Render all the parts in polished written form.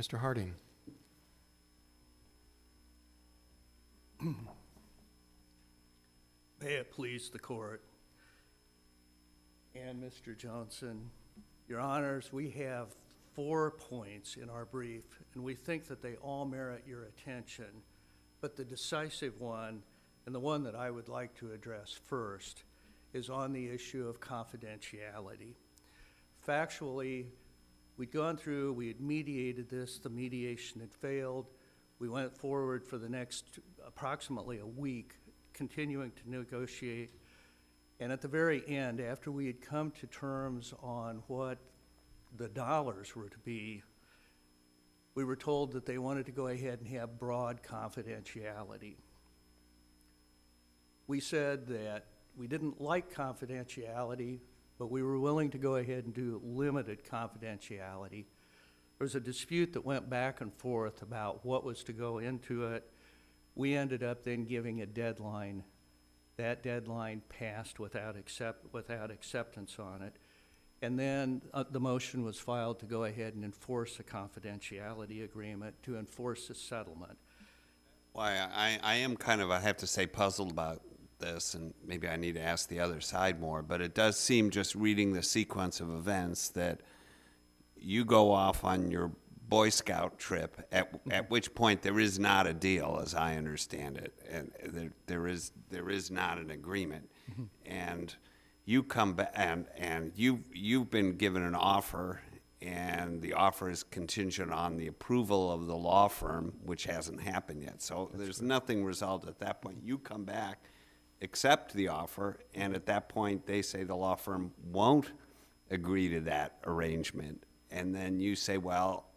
Mr. Harding. May it please the court and Mr. Joensen, Your Honors, we have 4 points in our brief, and we think that they all merit your attention. But the decisive one, and the one that I would like to address first, is on the issue of confidentiality. Factually, we'd gone through, we had mediated this, the mediation had failed. We went forward for the next approximately a week, continuing to negotiate. And at the very end, after we had come to terms on what the dollars were to be, we were told that they wanted to go ahead and have broad confidentiality. We said that we didn't like confidentiality, but we were willing to go ahead and do limited confidentiality. There was a dispute that went back and forth about what was to go into it. We ended up then giving a deadline. That deadline passed without acceptance on it. And then the motion was filed to go ahead and enforce a confidentiality agreement, to enforce a settlement. Well, I am kind of, I have to say, puzzled about this, and maybe I need to ask the other side more, but it does seem, just reading the sequence of events, that you go off on your Boy Scout trip, at which point there is not a deal, as I understand it, and there is not an agreement. Mm-hmm. And you come back, and you've been given an offer, and the offer is contingent on the approval of the law firm, which hasn't happened yet. So there's nothing resolved at that point. You come back, accept the offer, and at that point they say the law firm won't agree to that arrangement, and then you say, well,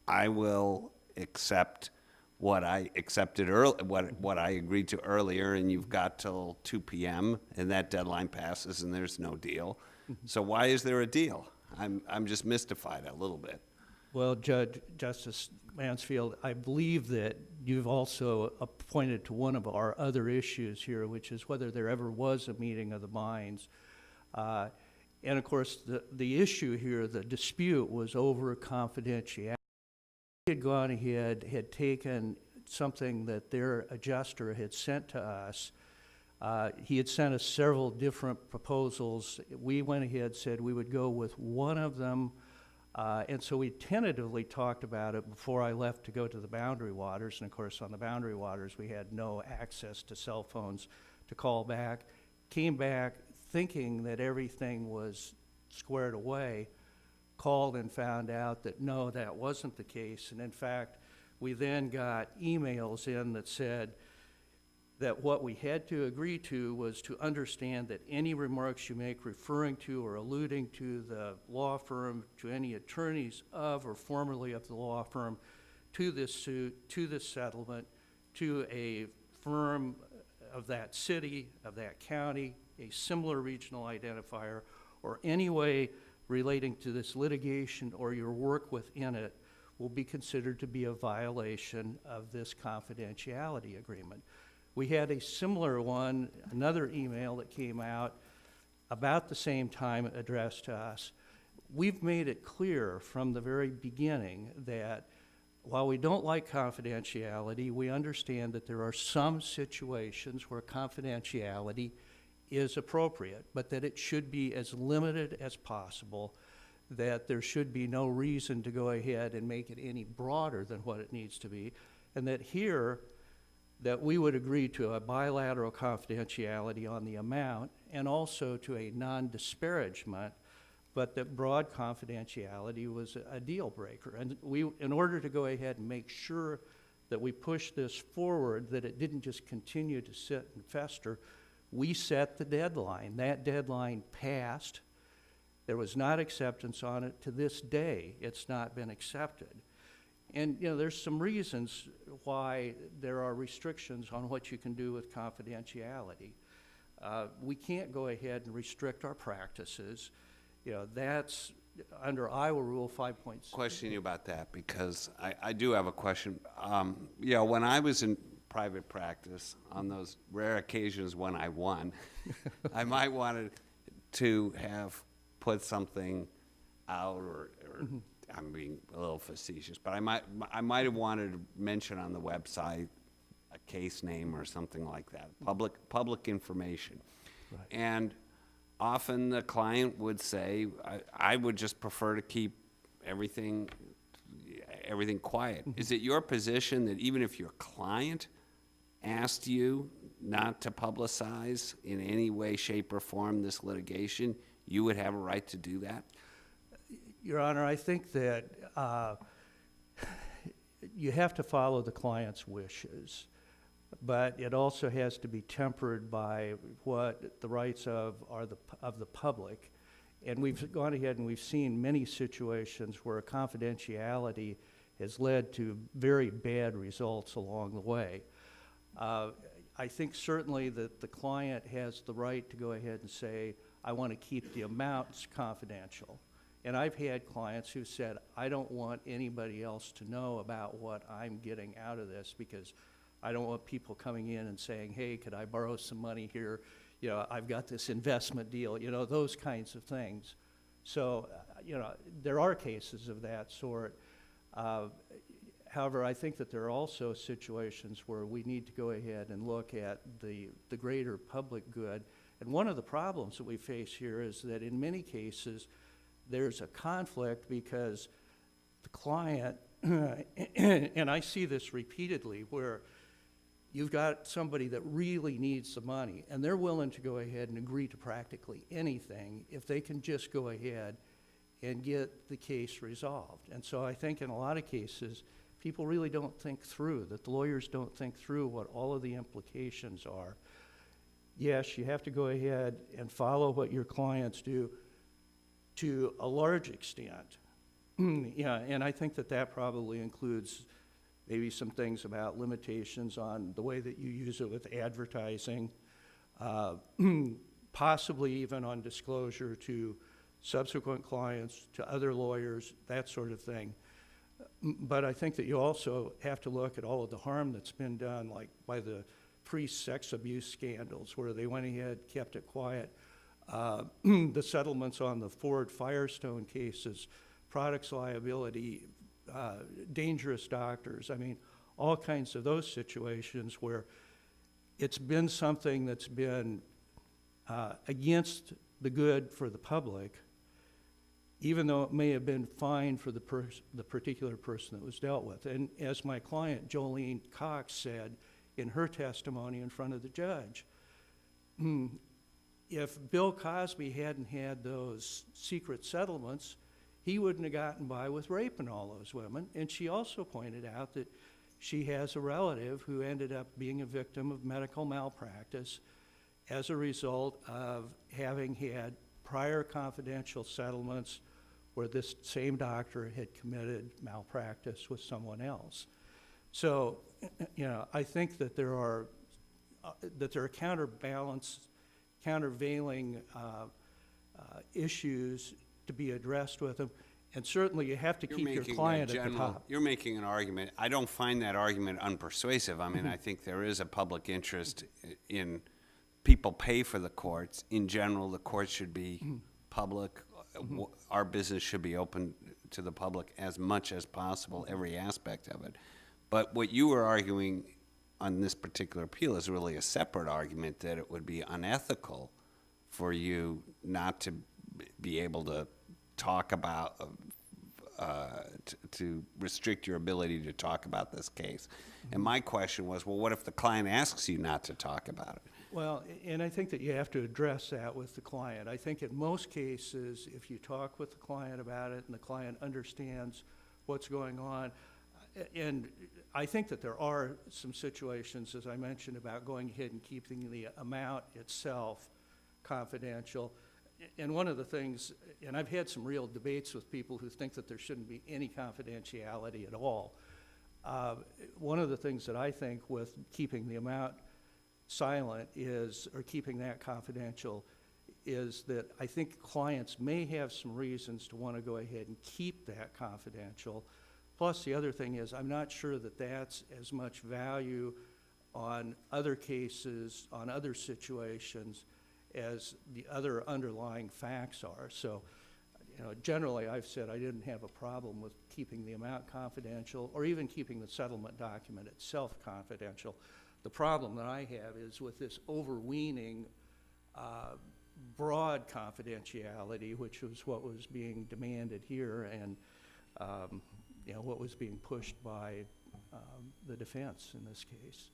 I will accept what I accepted what I agreed to earlier, and you've got till 2 p.m. and that deadline passes and there's no deal. Mm-hmm. So why is there a deal? I'm just mystified a little bit. Well, Justice Mansfield, I believe that you've also pointed to one of our other issues here, which is whether there ever was a meeting of the minds. And of course, the issue here, the dispute, was over confidentiality. He had gone ahead, had taken something that their adjuster had sent to us. He had sent us several different proposals. We went ahead, said we would go with one of them, and so we tentatively talked about it before I left to go to the Boundary Waters. And of course, on the Boundary Waters, we had no access to cell phones to call back. Came back thinking that everything was squared away, called and found out that no, that wasn't the case. And in fact, we then got emails in that said that what we had to agree to was to understand that any remarks you make referring to or alluding to the law firm, to any attorneys of or formerly of the law firm, to this suit, to this settlement, to a firm of that city, of that county, a similar regional identifier, or any way relating to this litigation or your work within it, will be considered to be a violation of this confidentiality agreement. We had a similar one, another email that came out about the same time addressed to us. We've made it clear from the very beginning that while we don't like confidentiality, we understand that there are some situations where confidentiality is appropriate, but that it should be as limited as possible, that there should be no reason to go ahead and make it any broader than what it needs to be, and that here, that we would agree to a bilateral confidentiality on the amount and also to a non-disparagement, but that broad confidentiality was a deal breaker. And we, in order to go ahead and make sure that we push this forward, that it didn't just continue to sit and fester, we set the deadline. That deadline passed. There was not acceptance on it. To this day, it's not been accepted. And you know, there's some reasons why there are restrictions on what you can do with confidentiality. We can't go ahead and restrict our practices. You know, that's under Iowa Rule 5.6. Question you about that, because I do have a question. You know, when I was in private practice, on those rare occasions when I won, I might wanted to have put something out or I'm being a little facetious, but I might have wanted to mention on the website a case name or something like that, public information. Right. And often the client would say, I would just prefer to keep everything quiet. Is it your position that even if your client asked you not to publicize in any way, shape, or form this litigation, you would have a right to do that? Your Honor, I think that you have to follow the client's wishes, but it also has to be tempered by what the rights of the public. And we've gone ahead and we've seen many situations where confidentiality has led to very bad results along the way. I think certainly that the client has the right to go ahead and say, I want to keep the amounts confidential. And I've had clients who said, I don't want anybody else to know about what I'm getting out of this because I don't want people coming in and saying, hey, could I borrow some money here? You know, I've got this investment deal, you know, those kinds of things. So, you know, there are cases of that sort. However, I think that there are also situations where we need to go ahead and look at the greater public good. And one of the problems that we face here is that in many cases, there's a conflict because the client, and I see this repeatedly, where you've got somebody that really needs the money, and they're willing to go ahead and agree to practically anything if they can just go ahead and get the case resolved. And so I think in a lot of cases, people really don't think through, that the lawyers don't think through what all of the implications are. Yes, you have to go ahead and follow what your clients do to a large extent. Yeah, and I think that that probably includes maybe some things about limitations on the way that you use it with advertising, possibly even on disclosure to subsequent clients, to other lawyers, that sort of thing. But I think that you also have to look at all of the harm that's been done, like by the pre-sex abuse scandals, where they went ahead, kept it quiet. The settlements on the Ford Firestone cases, products liability, dangerous doctors. I mean, all kinds of those situations where it's been something that's been against the good for the public, even though it may have been fine for the particular person that was dealt with. And as my client, Jolene Cox, said in her testimony in front of the judge, if Bill Cosby hadn't had those secret settlements, he wouldn't have gotten by with raping all those women. And she also pointed out that she has a relative who ended up being a victim of medical malpractice as a result of having had prior confidential settlements where this same doctor had committed malpractice with someone else. So, you know, I think that there are countervailing issues to be addressed with them. And certainly you have to keep your client at the top. You're making an argument. I don't find that argument unpersuasive. I mean, I think there is a public interest in people pay for the courts. In general, the courts should be public. Our business should be open to the public as much as possible, every aspect of it. But what you were arguing on this particular appeal is really a separate argument, that it would be unethical for you not to be able to talk about, to restrict your ability to talk about this case. And my question was, well, what if the client asks you not to talk about it? Well, and I think that you have to address that with the client. I think in most cases, if you talk with the client about it and the client understands what's going on, and I think that there are some situations, as I mentioned, about going ahead and keeping the amount itself confidential. And one of the things, and I've had some real debates with people who think that there shouldn't be any confidentiality at all. One of the things that I think with keeping the amount silent is, or keeping that confidential, is that I think clients may have some reasons to want to go ahead and keep that confidential. Plus, the other thing is, I'm not sure that that's as much value on other cases, on other situations, as the other underlying facts are. So, generally I've said I didn't have a problem with keeping the amount confidential or even keeping the settlement document itself confidential. The problem that I have is with this overweening broad confidentiality, which was what was being demanded here and what was being pushed by the defense in this case.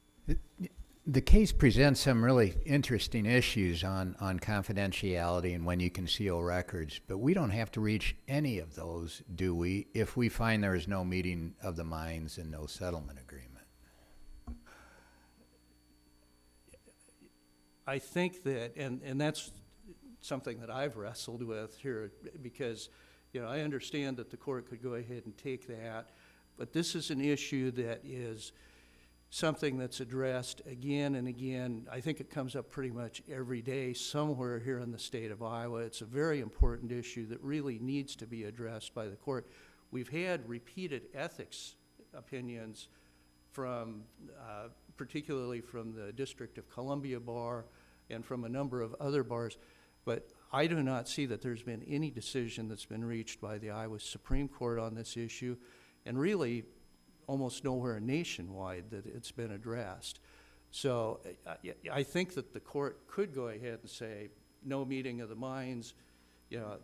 The case presents some really interesting issues on confidentiality and when you can seal records, but we don't have to reach any of those, do we, if we find there is no meeting of the minds and no settlement agreement? I think that, and that's something that I've wrestled with here, because I understand that the court could go ahead and take that, but this is an issue that is something that's addressed again and again. I think it comes up pretty much every day somewhere here in the state of Iowa. It's a very important issue that really needs to be addressed by the court. We've had repeated ethics opinions from, particularly from the District of Columbia Bar and from a number of other bars, but I do not see that there's been any decision that's been reached by the Iowa Supreme Court on this issue, and really almost nowhere nationwide that it's been addressed. So I think that the court could go ahead and say, no meeting of the minds,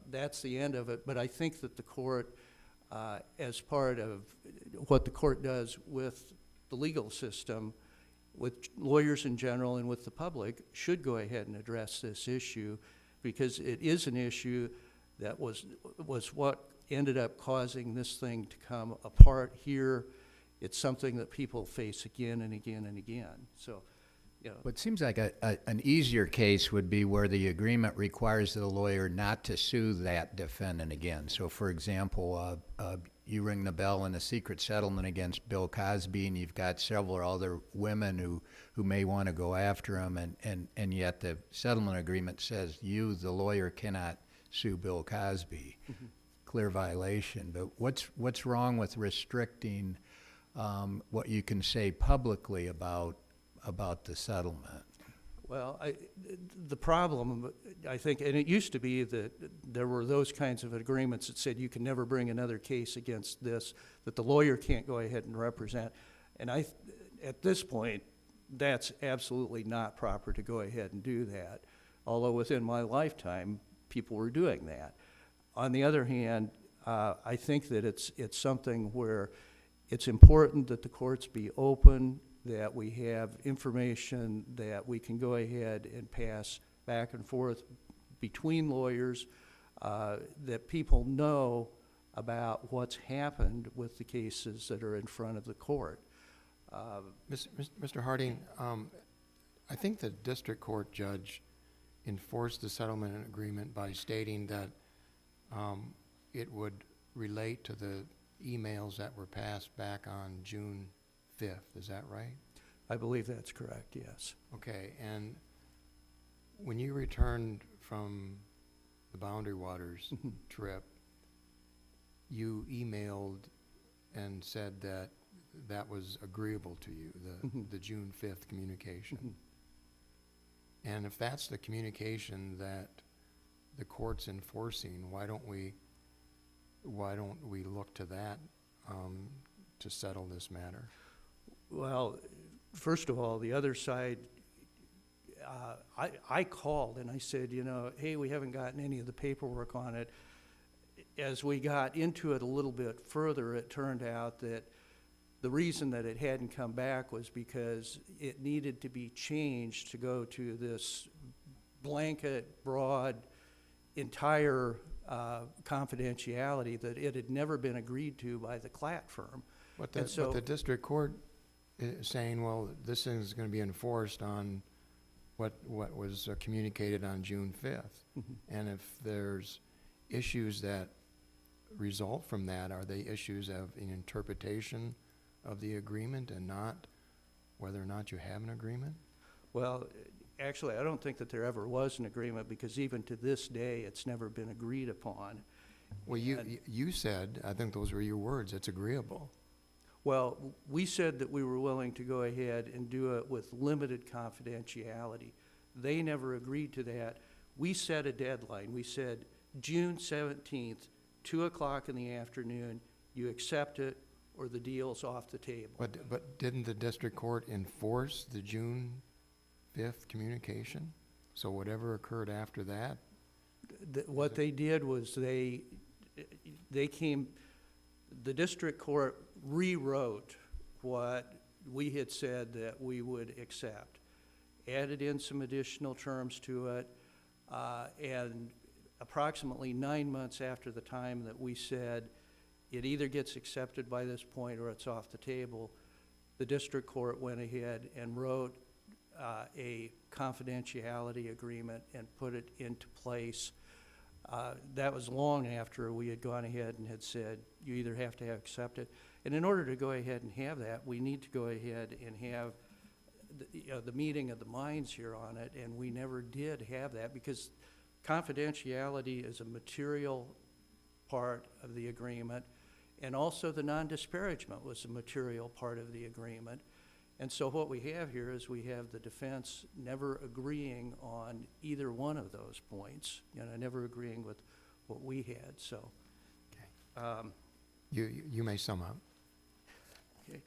that's the end of it. But I think that the court, as part of what the court does with the legal system, with lawyers in general and with the public, should go ahead and address this issue, because it is an issue that was what ended up causing this thing to come apart here. It's something that people face again and again and again. So, Well, it seems like an easier case would be where the agreement requires the lawyer not to sue that defendant again. So, for example, you ring the bell in a secret settlement against Bill Cosby, and you've got several other women who may want to go after him, and yet the settlement agreement says you, the lawyer, cannot sue Bill Cosby. Mm-hmm. Clear violation. But what's wrong with restricting what you can say publicly about the settlement? Well, the problem, I think, and it used to be that there were those kinds of agreements that said you can never bring another case against this, that the lawyer can't go ahead and represent. And at this point, that's absolutely not proper to go ahead and do that, although within my lifetime, people were doing that. On the other hand, I think that it's something where it's important that the courts be open, that we have information that we can go ahead and pass back and forth between lawyers, that people know about what's happened with the cases that are in front of the court. Mr. Harding, I think the district court judge enforced the settlement agreement by stating that it would relate to the emails that were passed back on June 5th. Is that right? I believe that's correct, yes. Okay, and when you returned from the Boundary Waters trip, you emailed and said that that was agreeable to you, the June 5th communication. And if that's the communication that the court's enforcing, why don't we look to that to settle this matter? Well, first of all, the other side, I called and I said, hey, we haven't gotten any of the paperwork on it. As we got into it a little bit further, it turned out that the reason that it hadn't come back was because it needed to be changed to go to this blanket, broad, entire confidentiality that it had never been agreed to by the Platt firm. But the district court is saying, well, this thing is going to be enforced on what was communicated on June 5th. And if there's issues that result from that, are they issues of an interpretation of the agreement and not whether or not you have an agreement? Well, actually, I don't think that there ever was an agreement, because even to this day, it's never been agreed upon. Well, you said, I think those were your words, it's agreeable. Well, we said that we were willing to go ahead and do it with limited confidentiality. They never agreed to that. We set a deadline. We said, June 17th, 2 o'clock in the afternoon, you accept it or the deal's off the table. But didn't the district court enforce the June 5th communication? So whatever occurred after that? What they did was the district court rewrote what we had said that we would accept, added in some additional terms to it, and approximately 9 months after the time that we said it either gets accepted by this point or it's off the table, the district court went ahead and wrote a confidentiality agreement and put it into place. That was long after we had gone ahead and had said, you either have to accept it. And in order to go ahead and have that, we need to go ahead and have the meeting of the minds here on it, and we never did have that because confidentiality is a material part of the agreement, and also the non-disparagement was a material part of the agreement. And so what we have here is we have the defense never agreeing on either one of those points, never agreeing with what we had, so. Okay. You may sum up. Okay.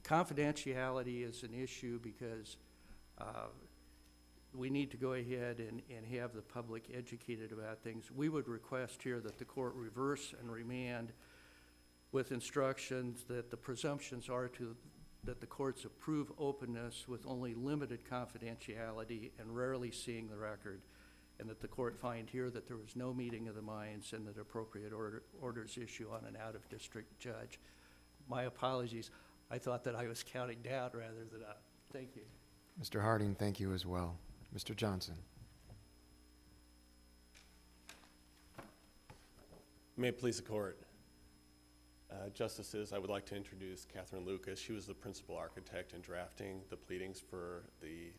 Confidentiality is an issue because we need to go ahead and have the public educated about things. We would request here that the court reverse and remand with instructions that the presumptions are that the courts approve openness with only limited confidentiality and rarely seeing the record, and that the court find here that there was no meeting of the minds and that appropriate orders issue on an out-of-district judge. My apologies. I thought that I was counting down rather than up. Thank you. Mr. Harding, thank you as well. Mr. Joensen. May it please the court. Justices, I would like to introduce Catherine Lucas. She was the principal architect in drafting the pleadings for the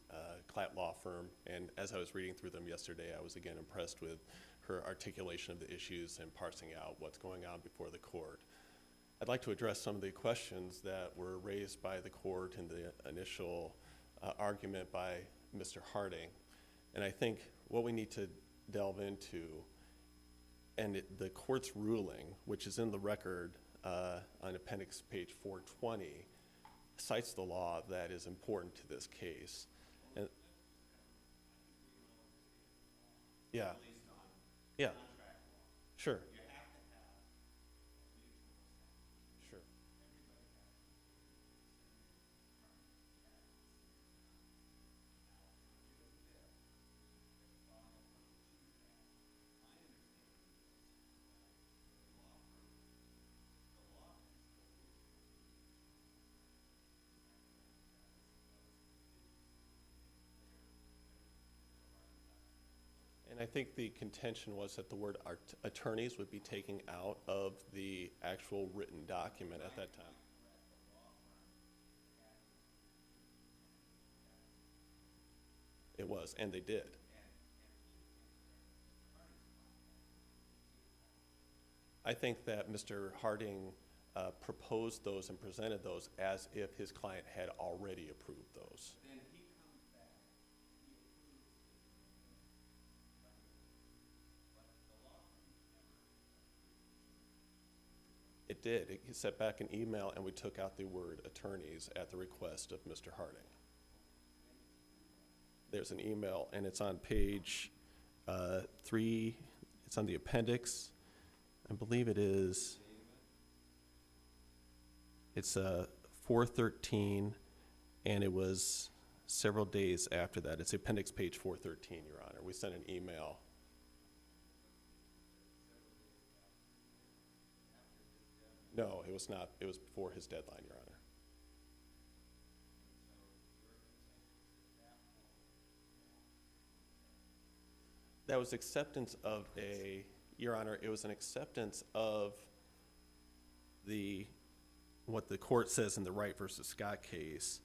Platt law firm, and as I was reading through them yesterday, I was again impressed with her articulation of the issues and parsing out what's going on before the court. I'd like to address some of the questions that were raised by the court in the initial argument by Mr. Harding, and I think what we need to delve into, and the court's ruling, which is in the record on appendix page 420, cites the law that is important to this case. And yeah, yeah, sure. Sure. And I think the contention was that the word attorneys would be taken out of the actual written document at that time. It was, and they did. I think that Mr. Harding proposed those and presented those as if his client had already approved those. It did. He sent back an email, and we took out the word attorneys at the request of Mr. Harding. There's an email, and it's on page 3. It's on the appendix. I believe it is. It's 413, and it was several days after that. It's appendix page 413, Your Honor. We sent an email. No, it was not. It was before his deadline, Your Honor. That was acceptance of a, Your Honor, it was an acceptance of what the court says in the Wright versus Scott case,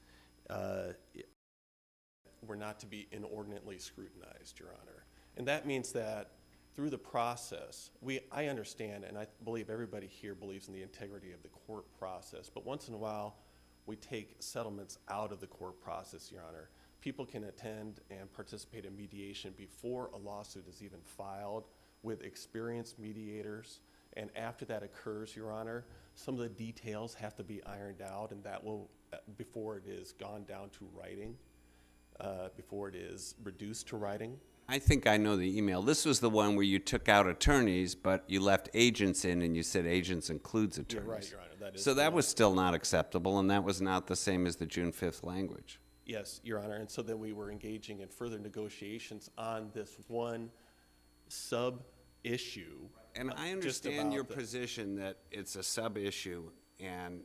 were not to be inordinately scrutinized, Your Honor. And that means that through the process, I understand, and I believe everybody here believes in the integrity of the court process, but once in a while, we take settlements out of the court process, Your Honor. People can attend and participate in mediation before a lawsuit is even filed with experienced mediators. And after that occurs, Your Honor, some of the details have to be ironed out, and that will, before it is gone down to writing, before it is reduced to writing. I think I know the email. This was the one where you took out attorneys, but you left agents in, and you said agents includes attorneys. You're right, Your Honor. That is So the that one. was still not acceptable, and that was not the same as the June 5th language. Yes, Your Honor, and so then we were engaging in further negotiations on this one sub-issue. And I just understand your about the- position that it's a sub-issue, and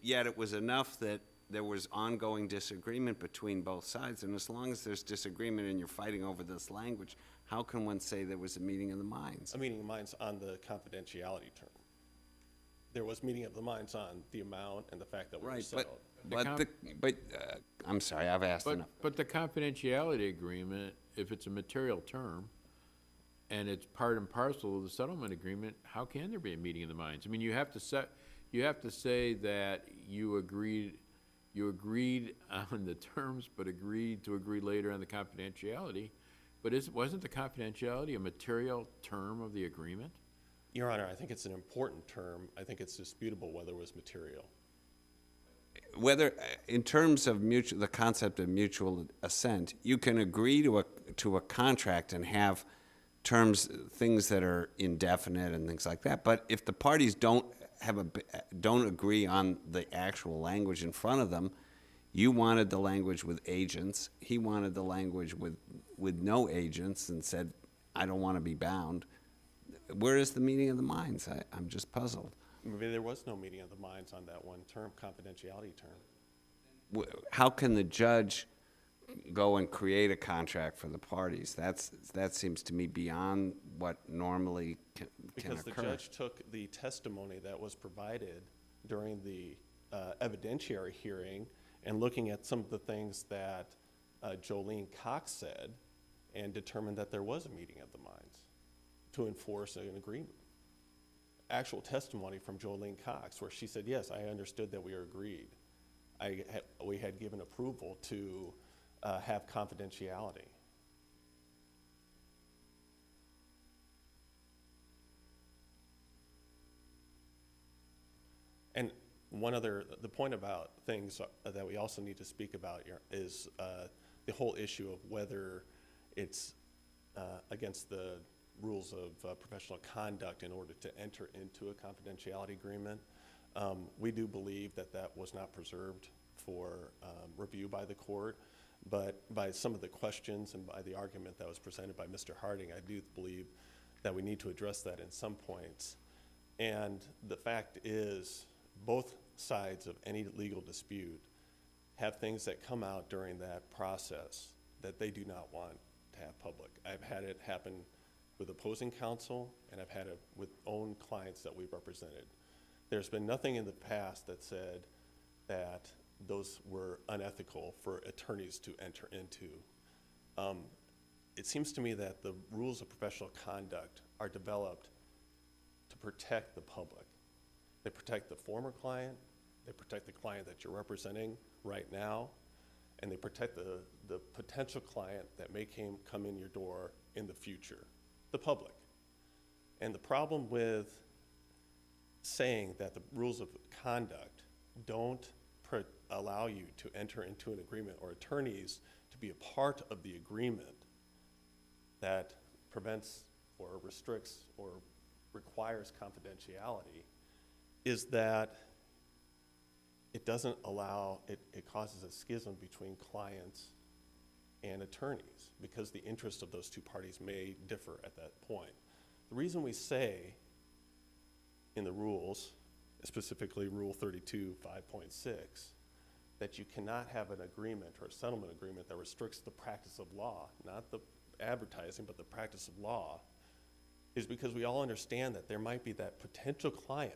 yet it was enough that there was ongoing disagreement between both sides. And as long as there's disagreement and you're fighting over this language, how can one say there was a meeting of the minds? A meeting of minds on the confidentiality term. There was meeting of the minds on the amount and the fact that we were Right, settled. I'm sorry, I've asked enough. But the confidentiality agreement, if it's a material term, and it's part and parcel of the settlement agreement, how can there be a meeting of the minds? I mean, you have to say that you agreed on the terms, but agreed to agree later on the confidentiality. But wasn't the confidentiality a material term of the agreement? Your Honor, I think it's an important term. I think it's disputable whether it was material. Whether, in terms of the concept of mutual assent, you can agree to a contract and have terms, things that are indefinite and things like that. But if the parties don't agree on the actual language in front of them, you wanted the language with agents, he wanted the language with no agents, and said, I don't want to be bound. Where is the meeting of the minds? I'm just puzzled. Maybe there was no meeting of the minds on that one term, confidentiality term. How can the judge go and create a contract for the parties? That seems to me beyond what normally can Because occur. the judge took the testimony that was provided during the evidentiary hearing and looking at some of the things that Jolene Cox said and determined that there was a meeting of the minds to enforce an agreement. Actual testimony from Jolene Cox where she said, yes, I understood that we were agreed. We had given approval to have confidentiality. And the point about things that we also need to speak about is the whole issue of whether it's against the rules of professional conduct in order to enter into a confidentiality agreement. We do believe that that was not preserved for review by the court, but by some of the questions and by the argument that was presented by Mr. Harding, I do believe that we need to address that in some points. And the fact is, both sides of any legal dispute have things that come out during that process that they do not want to have public. I've had it happen with opposing counsel, and I've had it with own clients that we've represented. There's been nothing in the past that said that those were unethical for attorneys to enter into. It seems to me that the rules of professional conduct are developed to protect the public. They protect the former client, they protect the client that you're representing right now, and they protect the potential client that may come in your door in the future, the public. And the problem with saying that the rules of conduct don't allow you to enter into an agreement or attorneys to be a part of the agreement that prevents or restricts or requires confidentiality is that it doesn't allow, it causes a schism between clients and attorneys because the interests of those two parties may differ at that point. The reason we say in the rules, specifically Rule 32, 5.6, that you cannot have an agreement or a settlement agreement that restricts the practice of law, not the advertising, but the practice of law, is because we all understand that there might be that potential client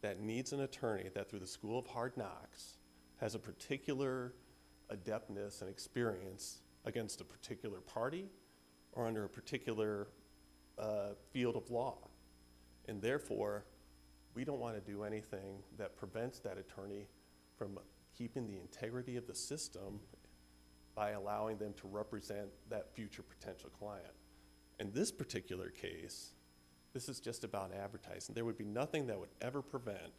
that needs an attorney that through the School of Hard Knocks has a particular adeptness and experience against a particular party or under a particular field of law. And therefore, we don't want to do anything that prevents that attorney from keeping the integrity of the system by allowing them to represent that future potential client. In this particular case, this is just about advertising. There would be nothing that would ever prevent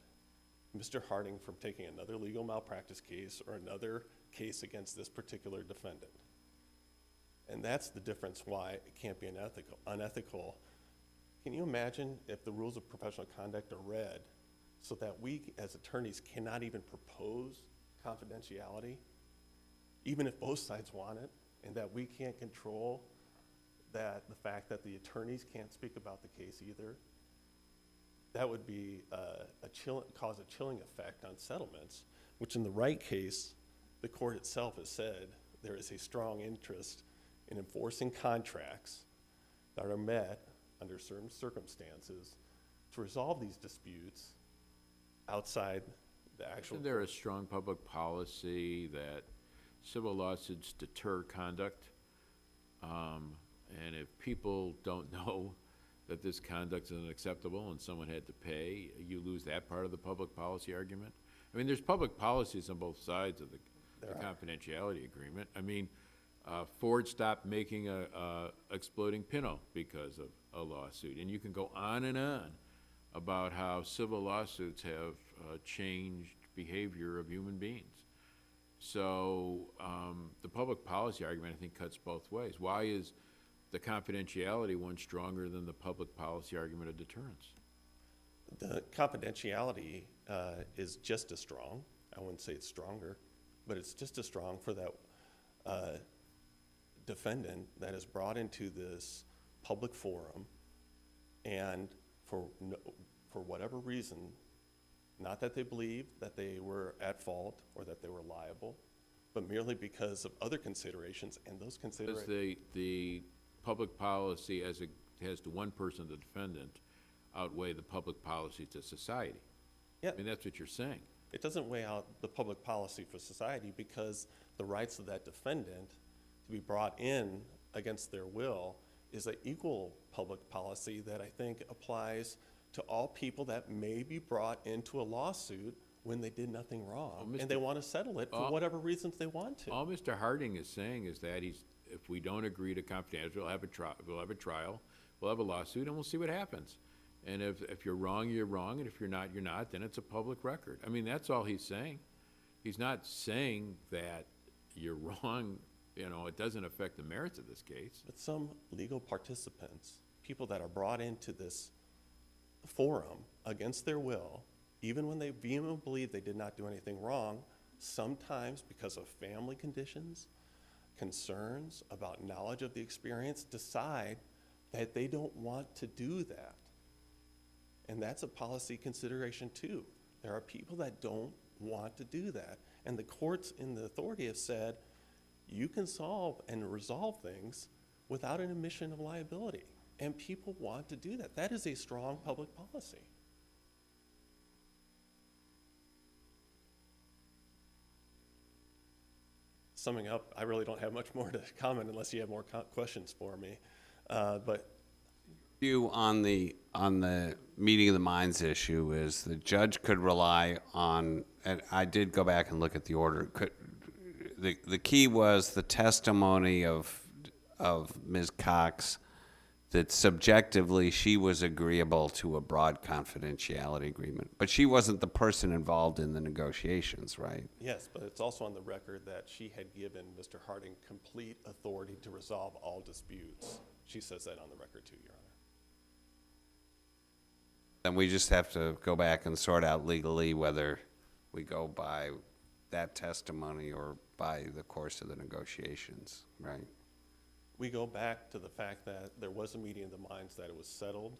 Mr. Harding from taking another legal malpractice case or another case against this particular defendant. And that's the difference why it can't be unethical. Can you imagine if the rules of professional conduct are read so that we as attorneys cannot even propose confidentiality, even if both sides want it, and that we can't control that the fact that the attorneys can't speak about the case either? That would be cause a chilling effect on settlements, which in the right case, the court itself has said there is a strong interest in enforcing contracts that are met under certain circumstances to resolve these disputes outside the actual. Isn't there a strong public policy that civil lawsuits deter conduct? And if people don't know that this conduct is unacceptable and someone had to pay, you lose that part of the public policy argument? I mean, there's public policies on both sides of the confidentiality agreement. I mean, Ford stopped making a exploding pinto because of a lawsuit. And you can go on and on about how civil lawsuits have changed behavior of human beings. So the public policy argument, I think, cuts both ways. Why is the confidentiality one stronger than the public policy argument of deterrence? The confidentiality is just as strong. I wouldn't say it's stronger, but it's just as strong for that defendant that is brought into this public forum and for whatever reason, not that they believe that they were at fault or that they were liable, but merely because of other considerations, and those considerations. Does the public policy as it has to one person, the defendant, outweigh the public policy to society? Yeah. I mean, that's what you're saying. It doesn't weigh out the public policy for society because the rights of that defendant to be brought in against their will is an equal public policy that I think applies to all people that may be brought into a lawsuit when they did nothing wrong, and they want to settle it for whatever reasons they want to. All Mr. Harding is saying is that if we don't agree to confidentiality, we'll have a trial, we'll have a lawsuit, and we'll see what happens. And if you're wrong, you're wrong, and if you're not, you're not, then it's a public record. I mean, that's all he's saying. He's not saying that you're wrong, it doesn't affect the merits of this case. But some legal participants, people that are brought into this forum against their will, even when they vehemently believe they did not do anything wrong, sometimes because of family conditions, concerns about knowledge of the experience, decide that they don't want to do that. And that's a policy consideration too. There are people that don't want to do that. And the courts in the authority have said, you can solve and resolve things without an admission of liability. And people want to do that. That is a strong public policy. Summing up, I really don't have much more to comment unless you have more questions for me. But view on the meeting of the minds issue is the judge could rely on, and I did go back and look at the order. The key was the testimony of Ms. Cox that subjectively she was agreeable to a broad confidentiality agreement, but she wasn't the person involved in the negotiations, right? yes, but it's also on the record that she had given Mr. Harding complete authority to resolve all disputes. She says that on the record too, Your Honor. And we just have to go back and sort out legally whether we go by that testimony or by the course of the negotiations, right? We go back to the fact that there was a meeting of the minds, that it was settled,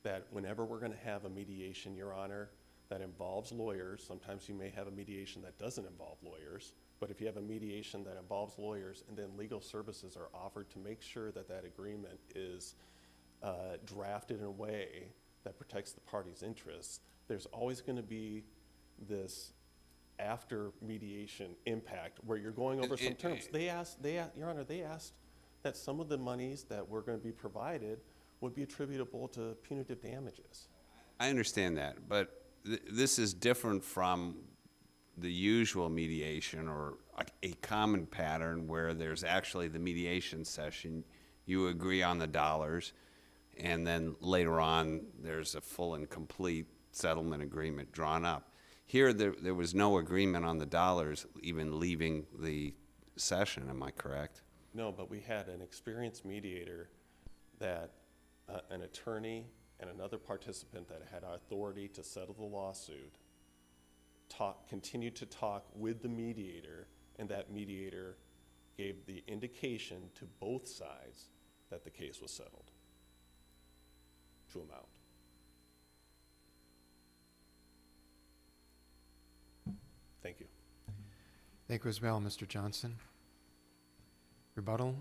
that whenever we're going to have a mediation, Your Honor, that involves lawyers, sometimes you may have a mediation that doesn't involve lawyers, but if you have a mediation that involves lawyers and then legal services are offered to make sure that that agreement is drafted in a way that protects the party's interests, there's always going to be this after mediation impact where you're going over some terms. Your Honor, they asked that some of the monies that were going to be provided would be attributable to punitive damages. I understand that, but this is different from the usual mediation or a common pattern where there's actually the mediation session, you agree on the dollars, and then later on, there's a full and complete settlement agreement drawn up. Here, there was no agreement on the dollars even leaving the session, am I correct? No, but we had an experienced mediator that, an attorney and another participant that had authority to settle the lawsuit, continued to talk with the mediator, and that mediator gave the indication to both sides that the case was settled to amount. Thank you. Thank you as well, Mr. Johnson. Rebuttal?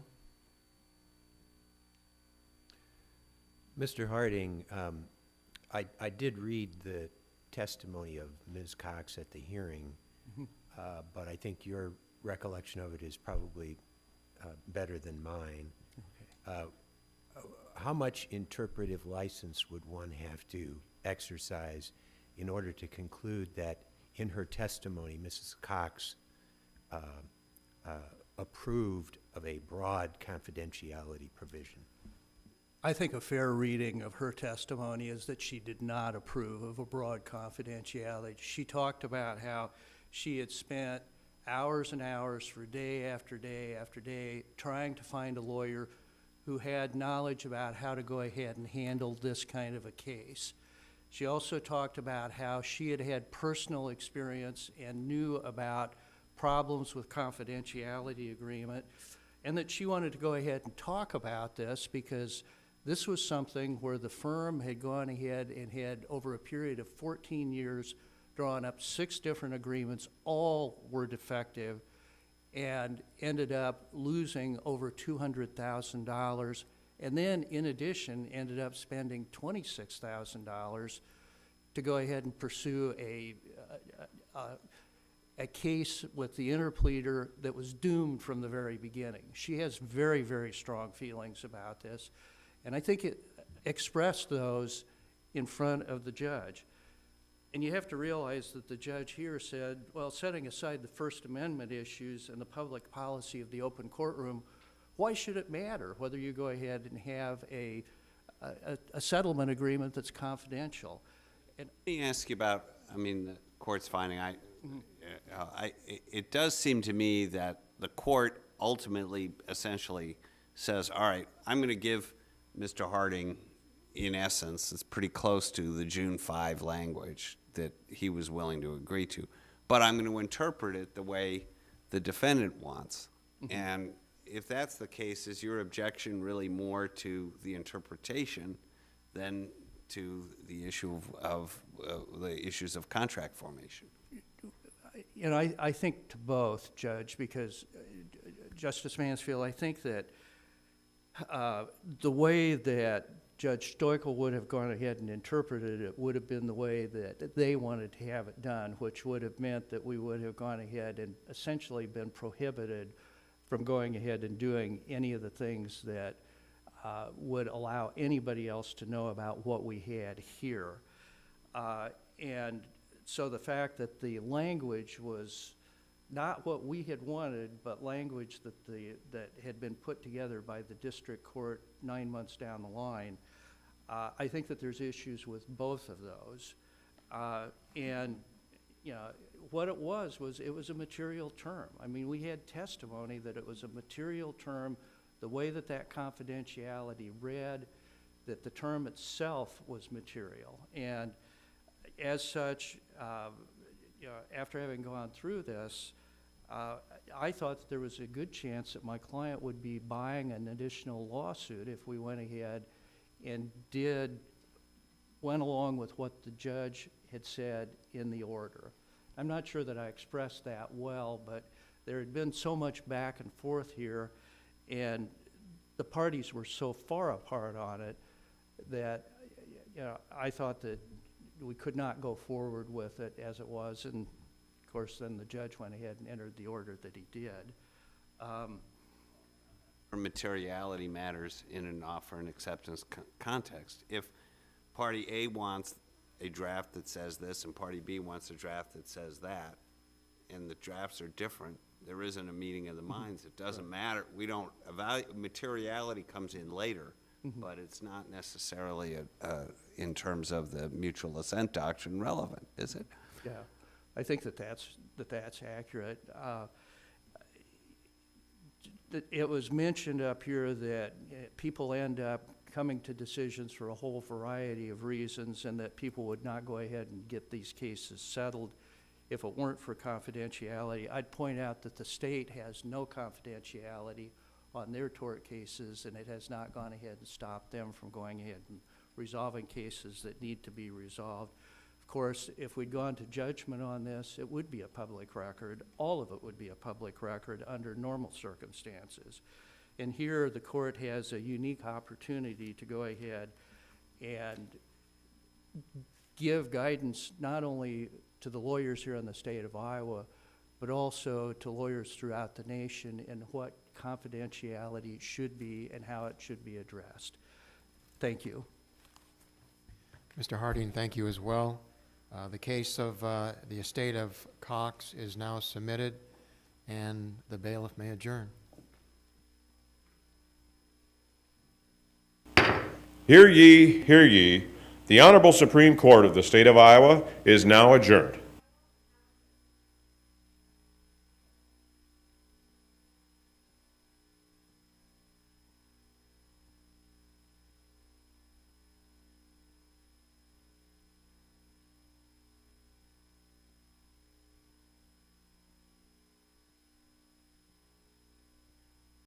Mr. Harding, I did read the testimony of Ms. Cox at the hearing, but I think your recollection of it is probably better than mine. Okay. How much interpretive license would one have to exercise in order to conclude that in her testimony, Mrs. Cox approved of a broad confidentiality provision? I think a fair reading of her testimony is that she did not approve of a broad confidentiality. She talked about how she had spent hours and hours for day after day after day trying to find a lawyer who had knowledge about how to go ahead and handle this kind of a case. She also talked about how she had had personal experience and knew about problems with confidentiality agreement, and that she wanted to go ahead and talk about this because this was something where the firm had gone ahead and had, over a period of 14 years, drawn up 6 different agreements. All were defective and ended up losing over $200,000. And then, in addition, ended up spending $26,000 to go ahead and pursue a case with the interpleader that was doomed from the very beginning. She has very, very strong feelings about this. And I think it expressed those in front of the judge. And you have to realize that the judge here said, well, setting aside the First Amendment issues and the public policy of the open courtroom, why should it matter whether you go ahead and have a settlement agreement that's confidential? And Let me ask you about, the court's finding, it does seem to me that the court ultimately essentially says, all right, I'm going to give Mr. Harding, in essence, it's pretty close to the June 5 language that he was willing to agree to, but I'm going to interpret it the way the defendant wants. And if that's the case, is your objection really more to the interpretation than to the issue of the issues of contract formation? you know, I think to both, Judge, because Justice Mansfield, I think that the way that Judge Stoichel would have gone ahead and interpreted it would have been the way that they wanted to have it done, which would have meant that we would have gone ahead and essentially been prohibited from going ahead and doing any of the things that would allow anybody else to know about what we had here. And so the fact that the language was not what we had wanted, but language that had been put together by the district court 9 months down the line, I think that there's issues with both of those. And you know, what it was a material term. I mean, we had testimony that it was a material term, the way that that confidentiality read, that the term itself was material. And as such, you know, after having gone through this, I thought that there was a good chance that my client would be buying an additional lawsuit if we went ahead and went along with what the judge had said in the order. I'm not sure that I expressed that well, but there had been so much back and forth here, and the parties were so far apart on it that, you know, I thought that we could not go forward with it as it was, and of course then the judge went ahead and entered the order that he did. Materiality matters in an offer and acceptance context. If party A wants a draft that says this and party B wants a draft that says that, and the drafts are different, there isn't a meeting of the minds. It doesn't matter. We don't evaluate, materiality comes in later, but it's not necessarily, in terms of the mutual assent doctrine, relevant, is it? Yeah, I think that's accurate. It was mentioned up here that people end up coming to decisions for a whole variety of reasons, and that people would not go ahead and get these cases settled if it weren't for confidentiality. I'd point out that the state has no confidentiality on their tort cases, and it has not gone ahead and stopped them from going ahead and resolving cases that need to be resolved. Of course, if we'd gone to judgment on this, it would be a public record. All of it would be a public record under normal circumstances. And here, the court has a unique opportunity to go ahead and give guidance not only to the lawyers here in the state of Iowa, but also to lawyers throughout the nation in what confidentiality should be and how it should be addressed. Thank you. Mr. Harding, thank you as well. The case of the estate of Cox is now submitted, and the bailiff may adjourn. Hear ye, hear ye. The Honorable Supreme Court of the State of Iowa is now adjourned.